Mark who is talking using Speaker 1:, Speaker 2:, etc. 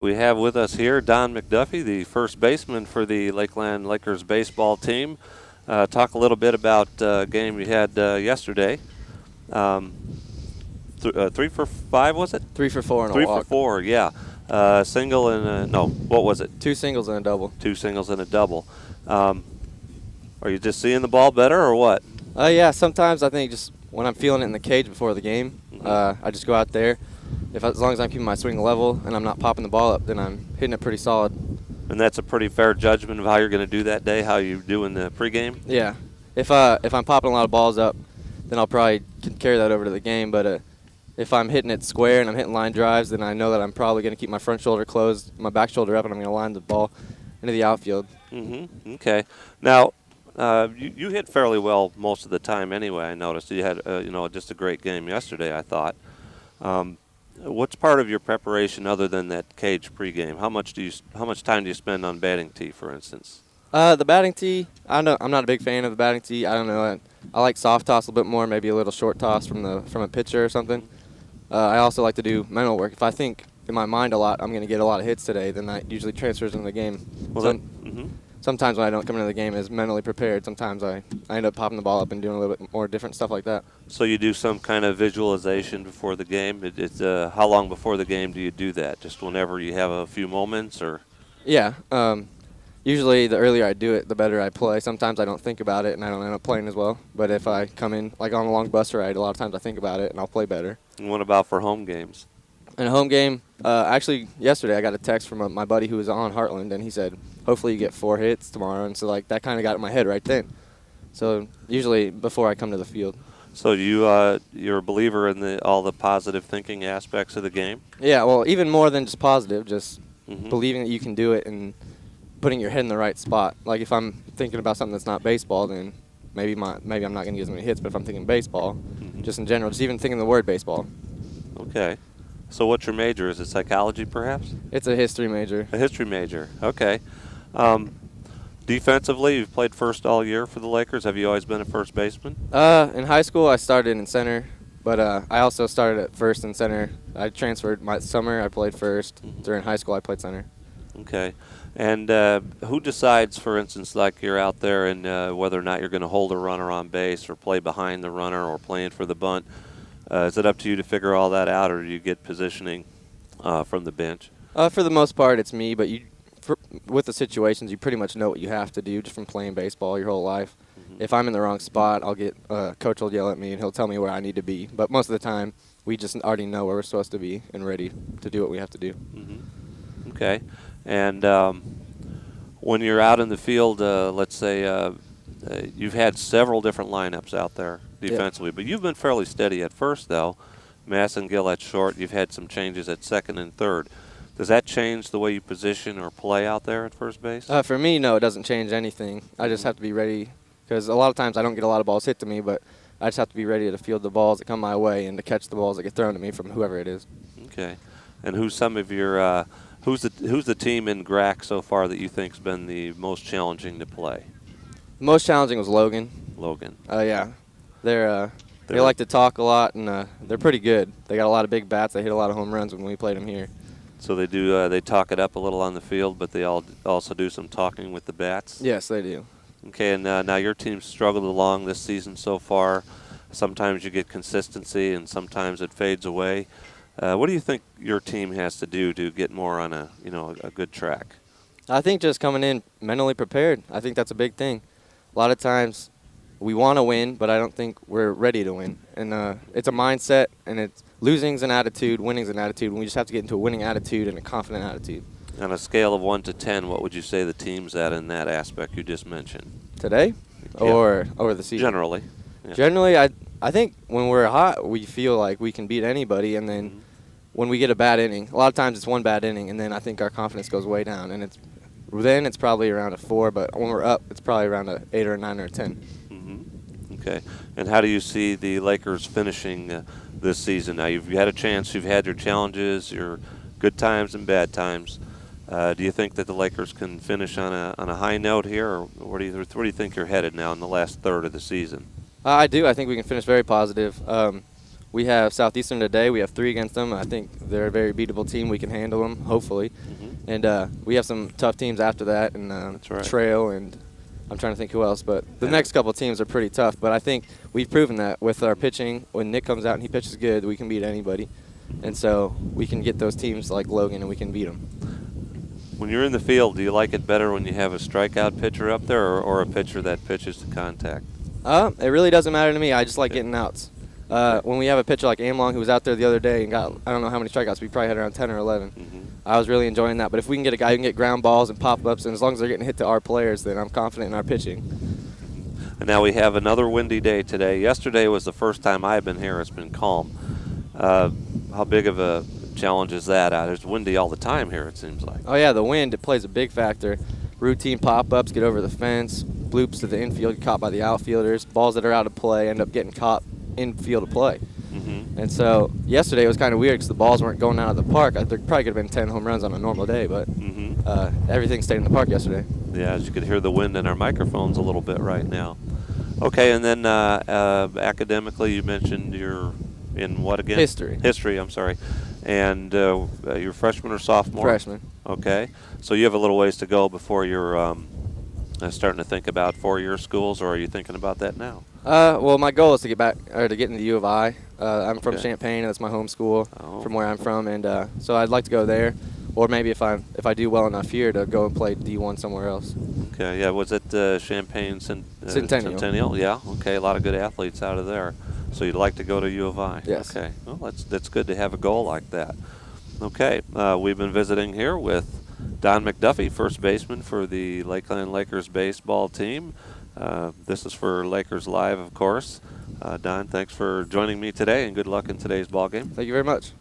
Speaker 1: We have with us here Don McDuffie, the first baseman for the Lakeland Lakers baseball team. Talk a little bit about a game you had yesterday. 3 for 5, was it?
Speaker 2: 3 for 4 and a
Speaker 1: 3
Speaker 2: walk.
Speaker 1: for 4, yeah. Single and no, what was it?
Speaker 2: 2 singles and a double.
Speaker 1: 2 singles and a double. Are you just seeing the ball better or what?
Speaker 2: Yeah, sometimes I think just when I'm feeling it in the cage before the game, I just go out there. As long as I'm keeping my swing level and I'm not popping the ball up, then I'm hitting it pretty solid.
Speaker 1: And that's a pretty fair judgment of how you're going to do that day, how you do in the pregame?
Speaker 2: Yeah. If I'm popping a lot of balls up, then I'll probably carry that over to the game. But if I'm hitting it square and I'm hitting line drives, then I know that I'm probably going to keep my front shoulder closed, my back shoulder up, and I'm going to line the ball into the outfield.
Speaker 1: Okay. Now, you hit fairly well most of the time anyway. I noticed you had just a great game yesterday, I thought. What's part of your preparation other than that cage pregame? How much time do you spend on batting tee, for instance?
Speaker 2: The batting tee, I'm not a big fan of the batting tee. I don't know. I like soft toss a little bit more, maybe a little short toss from a pitcher or something. I also like to do mental work. If I think in my mind a lot, I'm going to get a lot of hits today, then that usually transfers into the game.
Speaker 1: Well,
Speaker 2: sometimes when I don't come into the game as mentally prepared, sometimes I end up popping the ball up and doing a little bit more different stuff like that.
Speaker 1: So you do some kind of visualization before the game? How long before the game do you do that? Just whenever you have a few moments, or?
Speaker 2: Yeah. Usually the earlier I do it, the better I play. Sometimes I don't think about it and I don't end up playing as well. But if I come in, like on a long bus ride, a lot of times I think about it and I'll play better.
Speaker 1: And what about for home games?
Speaker 2: In a home game, actually yesterday I got a text from my buddy who was on Heartland, and he said, hopefully you get 4 hits tomorrow. And so that kind of got in my head right then. So usually before I come to the field.
Speaker 1: So you're a believer in all the positive thinking aspects of the game?
Speaker 2: Yeah, well, even more than just positive, just believing that you can do it and putting your head in the right spot. Like if I'm thinking about something that's not baseball, then maybe I'm not going to get as many hits. But if I'm thinking baseball, just in general, just even thinking the word baseball.
Speaker 1: Okay. So what's your major? Is it psychology, perhaps?
Speaker 2: It's a history major.
Speaker 1: A history major. Okay. Defensively, you've played first all year for the Lakers. Have you always been a first baseman?
Speaker 2: In high school, I started in center, but I also started at first and center. I transferred my summer. I played first. During high school, I played center.
Speaker 1: Okay. And who decides, for instance, like you're out there and whether or not you're going to hold a runner on base or play behind the runner or playing for the bunt? Is it up to you to figure all that out, or do you get positioning from the bench?
Speaker 2: For the most part, it's me, but with the situations, you pretty much know what you have to do just from playing baseball your whole life. If I'm in the wrong spot, coach will yell at me and he'll tell me where I need to be. But most of the time, we just already know where we're supposed to be and ready to do what we have to do.
Speaker 1: Okay. And when you're out in the field, let's say you've had several different lineups out there defensively, but you've been fairly steady at first, though. Massengill at short. You've had some changes at second and third. Does that change the way you position or play out there at first base?
Speaker 2: For me, no, it doesn't change anything. I just have to be ready because a lot of times I don't get a lot of balls hit to me, but I just have to be ready to field the balls that come my way and to catch the balls that get thrown to me from whoever it is.
Speaker 1: Okay. And who's some of your who's the team in GRAC so far that you think's been the most challenging to play?
Speaker 2: The most challenging was Logan.
Speaker 1: Logan.
Speaker 2: Yeah. They like to talk a lot, and they're pretty good. They got a lot of big bats. They hit a lot of home runs when we played them here.
Speaker 1: So they do. They talk it up a little on the field, but they also do some talking with the bats.
Speaker 2: Yes, they do.
Speaker 1: Okay, and now your team's struggled along this season so far. Sometimes you get consistency, and sometimes it fades away. What do you think your team has to do to get more on a good track?
Speaker 2: I think just coming in mentally prepared. I think that's a big thing. A lot of times we want to win, but I don't think we're ready to win. And it's a mindset, and it's losing's an attitude, winning's an attitude, and we just have to get into a winning attitude and a confident attitude.
Speaker 1: On a scale of 1 to 10, what would you say the team's at in that aspect you just mentioned?
Speaker 2: Today? Or over the season?
Speaker 1: Generally. Yeah.
Speaker 2: Generally, I think when we're hot, we feel like we can beat anybody, and then when we get a bad inning, a lot of times it's one bad inning, and then I think our confidence goes way down, and it's probably around a 4, but when we're up, it's probably around a 8 or a 9 or a 10.
Speaker 1: Okay. And how do you see the Lakers finishing this season? Now, you've had a chance. You've had your challenges, your good times and bad times. Do you think that the Lakers can finish on a high note here, or where do you think you're headed now in the last third of the season?
Speaker 2: I do. I think we can finish very positive. We have Southeastern today. We have 3 against them. I think they're a very beatable team. We can handle them, hopefully. And we have some tough teams after that, and
Speaker 1: That's right.
Speaker 2: Trail, and I'm trying to think who else. But the next couple of teams are pretty tough. But I think we've proven that with our pitching. When Nick comes out and he pitches good, we can beat anybody. And so we can get those teams like Logan, and we can beat them.
Speaker 1: When you're in the field, do you like it better when you have a strikeout pitcher up there or a pitcher that pitches to contact?
Speaker 2: It really doesn't matter to me. I just like getting outs. When we have a pitcher like Amlong, who was out there the other day and got, I don't know how many strikeouts, we probably had around 10 or 11. I was really enjoying that. But if we can get a guy who can get ground balls and pop-ups, and as long as they're getting hit to our players, then I'm confident in our pitching.
Speaker 1: And now we have another windy day today. Yesterday was the first time I've been here. It's been calm. How big of a challenge is that? It's windy all the time here, it seems like.
Speaker 2: Oh, yeah, the wind, it plays a big factor. Routine pop-ups, get over the fence, bloops to the infield, get caught by the outfielders. Balls that are out of play end up getting caught in field of play. And so yesterday it was kind of weird because the balls weren't going out of the park. There probably could have been 10 home runs on a normal day, but everything stayed in the park yesterday.
Speaker 1: Yeah, as you could hear the wind in our microphones a little bit right now. Okay, and then academically you mentioned you're in what again?
Speaker 2: History.
Speaker 1: History, I'm sorry. And you're freshman or sophomore?
Speaker 2: Freshman.
Speaker 1: Okay. So you have a little ways to go before you're starting to think about 4-year schools, or are you thinking about that now?
Speaker 2: Well, my goal is to get into the U of I. I'm from Champaign. That's my home school from where I'm from, and so I'd like to go there, or maybe if I do well enough here to go and play D1 somewhere else.
Speaker 1: Okay, yeah. Was it Champaign
Speaker 2: Centennial?
Speaker 1: Yeah. Okay, a lot of good athletes out of there. So you'd like to go to U of I?
Speaker 2: Yes.
Speaker 1: Okay. Well, that's good to have a goal like that. Okay, we've been visiting here with Don McDuffie, first baseman for the Lakeland Lakers baseball team. This is for Lakers Live, of course. Don, thanks for joining me today, and good luck in today's ball game.
Speaker 2: Thank you very much.